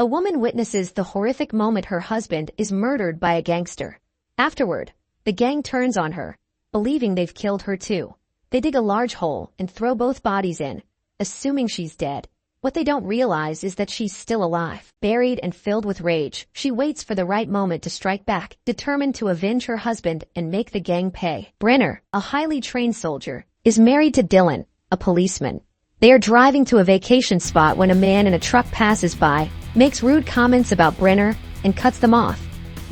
A woman witnesses the horrific moment her husband is murdered by a gangster. Afterward, the gang turns on her, believing they've killed her too. They dig a large hole and throw both bodies in, assuming she's dead. What they don't realize is that she's still alive. Buried and filled with rage, she waits for the right moment to strike back, determined to avenge her husband and make the gang pay. Brenner, a highly trained soldier, is married to Dylan, a policeman. They are driving to a vacation spot when a man in a truck passes by, makes rude comments about Brenner, and cuts them off.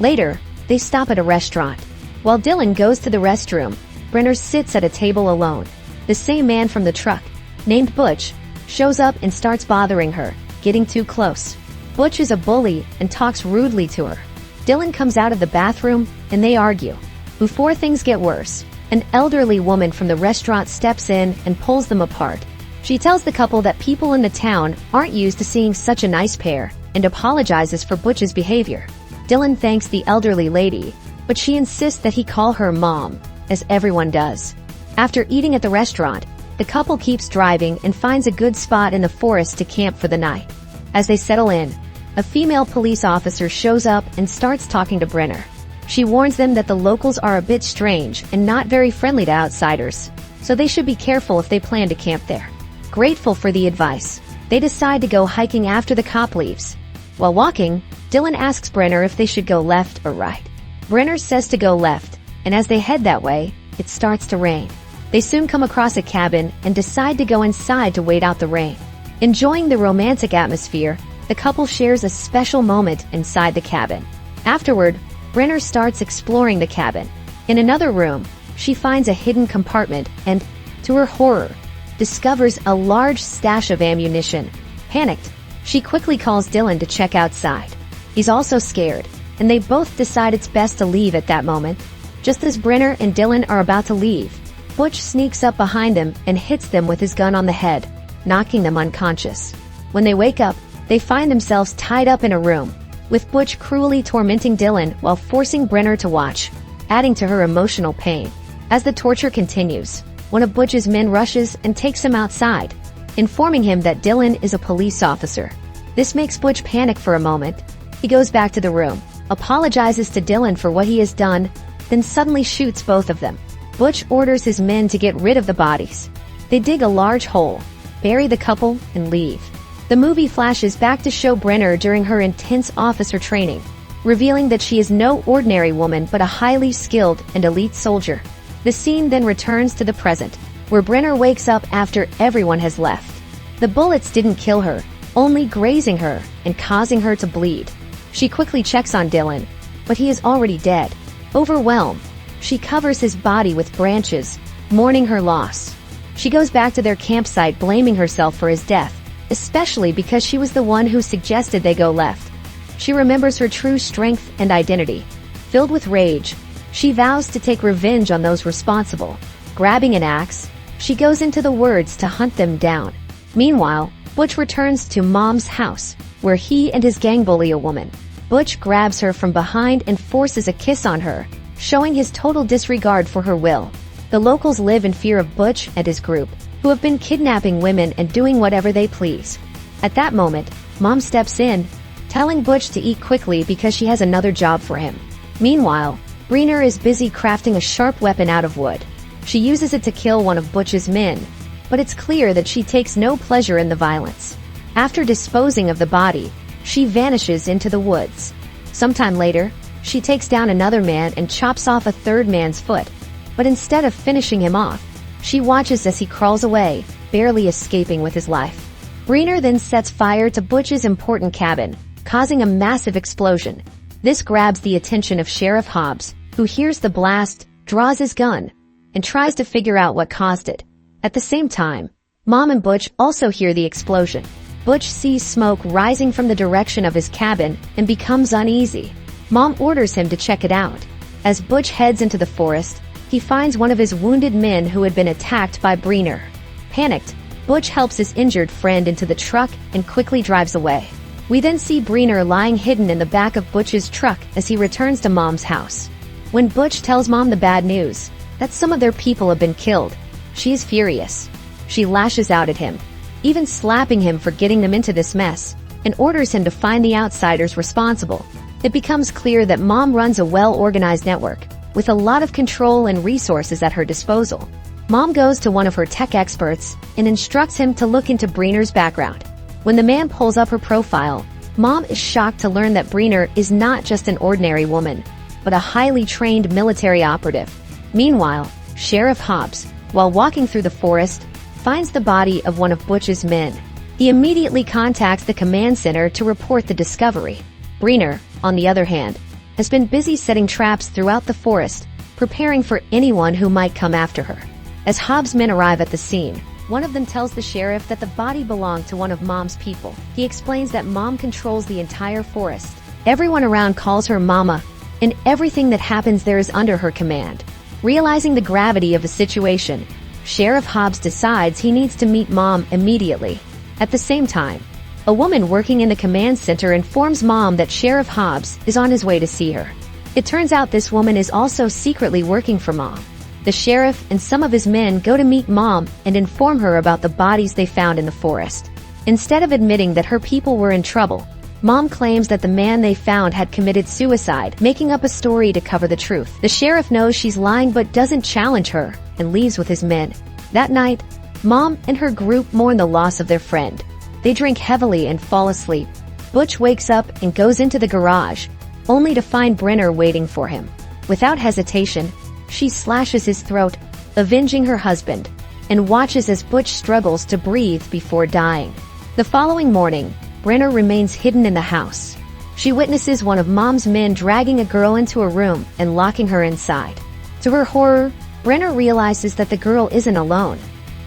Later, they stop at a restaurant. While Dylan goes to the restroom, Brenner sits at a table alone. The same man from the truck, named Butch, shows up and starts bothering her, getting too close. Butch is a bully and talks rudely to her. Dylan comes out of the bathroom and they argue. Before things get worse, an elderly woman from the restaurant steps in and pulls them apart. She tells the couple that people in the town aren't used to seeing such a nice pair and apologizes for Butch's behavior. Dylan thanks the elderly lady, but she insists that he call her mom, as everyone does. After eating at the restaurant, the couple keeps driving and finds a good spot in the forest to camp for the night. As they settle in, a female police officer shows up and starts talking to Brenner. She warns them that the locals are a bit strange and not very friendly to outsiders, so they should be careful if they plan to camp there. Grateful for the advice, they decide to go hiking after the cop leaves. While walking, Dylan asks Brenner if they should go left or right. Brenner says to go left, and as they head that way, it starts to rain. They soon come across a cabin and decide to go inside to wait out the rain. Enjoying the romantic atmosphere, the couple shares a special moment inside the cabin. Afterward, Brenner starts exploring the cabin. In another room, she finds a hidden compartment and, to her horror, discovers a large stash of ammunition. Panicked, she quickly calls Dylan to check outside. He's also scared, and they both decide it's best to leave at that moment. Just as Brenner and Dylan are about to leave, Butch sneaks up behind them and hits them with his gun on the head, knocking them unconscious. When they wake up, they find themselves tied up in a room, with Butch cruelly tormenting Dylan while forcing Brenner to watch, adding to her emotional pain. As the torture continues, one of Butch's men rushes and takes him outside, informing him that Dylan is a police officer. This makes Butch panic for a moment. He goes back to the room, apologizes to Dylan for what he has done, then suddenly shoots both of them. Butch orders his men to get rid of the bodies. They dig a large hole, bury the couple, and leave. The movie flashes back to show Brenner during her intense officer training, revealing that she is no ordinary woman but a highly skilled and elite soldier. The scene then returns to the present, where Brenner wakes up after everyone has left. The bullets didn't kill her, only grazing her and causing her to bleed. She quickly checks on Dylan, but he is already dead. Overwhelmed, she covers his body with branches, mourning her loss. She goes back to their campsite blaming herself for his death, especially because she was the one who suggested they go left. She remembers her true strength and identity. Filled with rage, she vows to take revenge on those responsible. Grabbing an axe, she goes into the woods to hunt them down. Meanwhile, Butch returns to Mom's house, where he and his gang bully a woman. Butch grabs her from behind and forces a kiss on her, showing his total disregard for her will. The locals live in fear of Butch and his group, who have been kidnapping women and doing whatever they please. At that moment, Mom steps in, telling Butch to eat quickly because she has another job for him. Meanwhile, Brenner is busy crafting a sharp weapon out of wood. She uses it to kill one of Butch's men, but it's clear that she takes no pleasure in the violence. After disposing of the body, she vanishes into the woods. Sometime later, she takes down another man and chops off a third man's foot. But instead of finishing him off, she watches as he crawls away, barely escaping with his life. Brenner then sets fire to Butch's important cabin, causing a massive explosion. This grabs the attention of Sheriff Hobbs, who hears the blast, draws his gun, and tries to figure out what caused it. At the same time, Mom and Butch also hear the explosion. Butch sees smoke rising from the direction of his cabin and becomes uneasy. Mom orders him to check it out. As Butch heads into the forest, he finds one of his wounded men who had been attacked by Brenner. Panicked, Butch helps his injured friend into the truck and quickly drives away. We then see Brenner lying hidden in the back of Butch's truck as he returns to Mom's house. When Butch tells Mom the bad news, that some of their people have been killed, she is furious. She lashes out at him, even slapping him for getting them into this mess, and orders him to find the outsiders responsible. It becomes clear that Mom runs a well-organized network, with a lot of control and resources at her disposal. Mom goes to one of her tech experts and instructs him to look into Breener's background. When the man pulls up her profile, Mom is shocked to learn that Breener is not just an ordinary woman, but a highly trained military operative. Meanwhile, Sheriff Hobbs, while walking through the forest, finds the body of one of Butch's men. He immediately contacts the command center to report the discovery. Breener, on the other hand, has been busy setting traps throughout the forest, preparing for anyone who might come after her. As Hobbs' men arrive at the scene, one of them tells the sheriff that the body belonged to one of Mom's people. He explains that Mom controls the entire forest. Everyone around calls her Mama, and everything that happens there is under her command. Realizing the gravity of the situation, Sheriff Hobbs decides he needs to meet Mom immediately. At the same time, a woman working in the command center informs Mom that Sheriff Hobbs is on his way to see her. It turns out this woman is also secretly working for Mom. The sheriff and some of his men go to meet Mom and inform her about the bodies they found in the forest. Instead of admitting that her people were in trouble, Mom claims that the man they found had committed suicide, making up a story to cover the truth. The sheriff knows she's lying but doesn't challenge her and leaves with his men. That night, Mom and her group mourn the loss of their friend. They drink heavily and fall asleep. Butch wakes up and goes into the garage, only to find Breener waiting for him. Without hesitation, she slashes his throat, avenging her husband, and watches as Butch struggles to breathe before dying. The following morning, Breener remains hidden in the house. She witnesses one of Mom's men dragging a girl into a room and locking her inside. To her horror, Breener realizes that the girl isn't alone.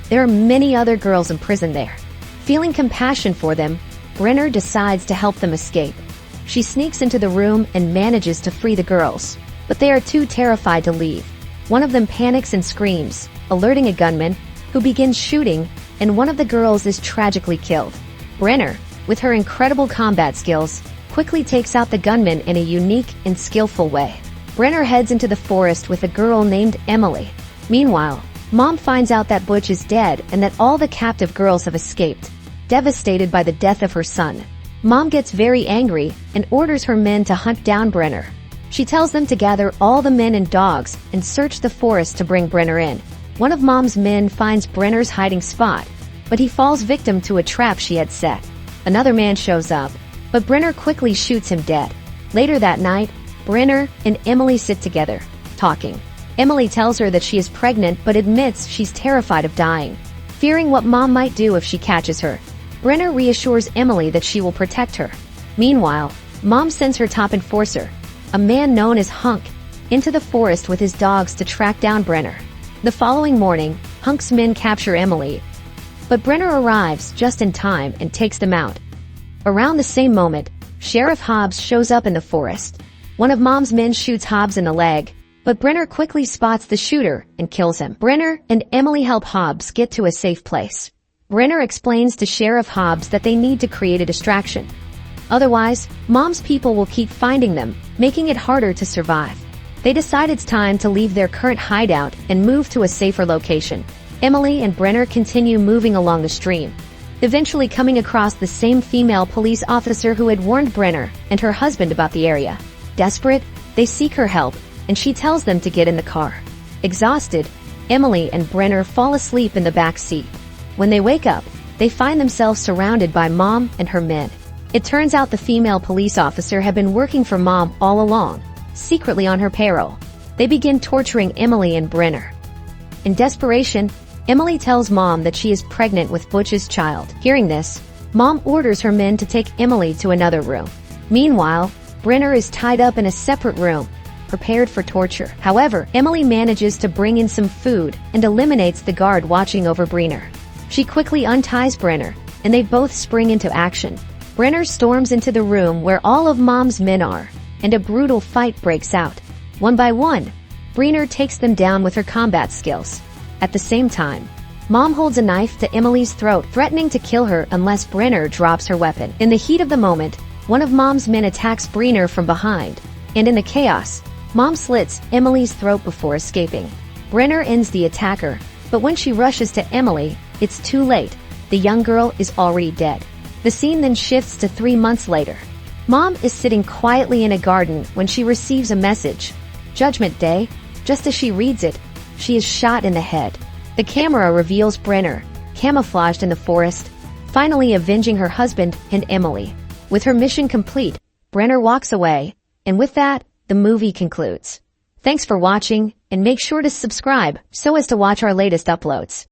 There are many other girls imprisoned there. Feeling compassion for them, Breener decides to help them escape. She sneaks into the room and manages to free the girls, but they are too terrified to leave. One of them panics and screams, alerting a gunman, who begins shooting, and one of the girls is tragically killed. Breener, with her incredible combat skills, quickly takes out the gunman in a unique and skillful way. Breener heads into the forest with a girl named Emily. Meanwhile, Mom finds out that Butch is dead and that all the captive girls have escaped, devastated by the death of her son. Mom gets very angry and orders her men to hunt down Breener. She tells them to gather all the men and dogs and search the forest to bring Breener in. One of Mom's men finds Breener's hiding spot, but he falls victim to a trap she had set. Another man shows up, but Breener quickly shoots him dead. Later that night, Breener and Emily sit together, talking. Emily tells her that she is pregnant but admits she's terrified of dying. Fearing what Mom might do if she catches her, Breener reassures Emily that she will protect her. Meanwhile, Mom sends her top enforcer, a man known as Hunk, into the forest with his dogs to track down Breener. The following morning, Hunk's men capture Emily, but Breener arrives just in time and takes them out. Around the same moment, Sheriff Hobbs shows up in the forest. One of Mom's men shoots Hobbs in the leg, but Breener quickly spots the shooter and kills him. Breener and Emily help Hobbs get to a safe place. Breener explains to Sheriff Hobbs that they need to create a distraction. Otherwise, Mom's people will keep finding them, making it harder to survive. They decide it's time to leave their current hideout and move to a safer location. Emily and Breener continue moving along the stream, eventually coming across the same female police officer who had warned Breener and her husband about the area. Desperate, they seek her help, and she tells them to get in the car. Exhausted, Emily and Breener fall asleep in the back seat. When they wake up, they find themselves surrounded by Mom and her men. It turns out the female police officer had been working for Mom all along, secretly on her payroll. They begin torturing Emily and Breener. In desperation, Emily tells Mom that she is pregnant with Butch's child. Hearing this, Mom orders her men to take Emily to another room. Meanwhile, Breener is tied up in a separate room, prepared for torture. However, Emily manages to bring in some food and eliminates the guard watching over Breener. She quickly unties Breener, and they both spring into action. Breener storms into the room where all of Mom's men are, and a brutal fight breaks out. One by one, Breener takes them down with her combat skills. At the same time, Mom holds a knife to Emily's throat, threatening to kill her unless Breener drops her weapon. In the heat of the moment, one of Mom's men attacks Breener from behind, and in the chaos, Mom slits Emily's throat before escaping. Breener ends the attacker, but when she rushes to Emily, it's too late. The young girl is already dead. The scene then shifts to 3 months later. Mom is sitting quietly in a garden when she receives a message. Judgment Day. Just as she reads it, she is shot in the head. The camera reveals Brenner, camouflaged in the forest, finally avenging her husband and Emily. With her mission complete, Brenner walks away, and with that, the movie concludes. Thanks for watching, and make sure to subscribe so as to watch our latest uploads.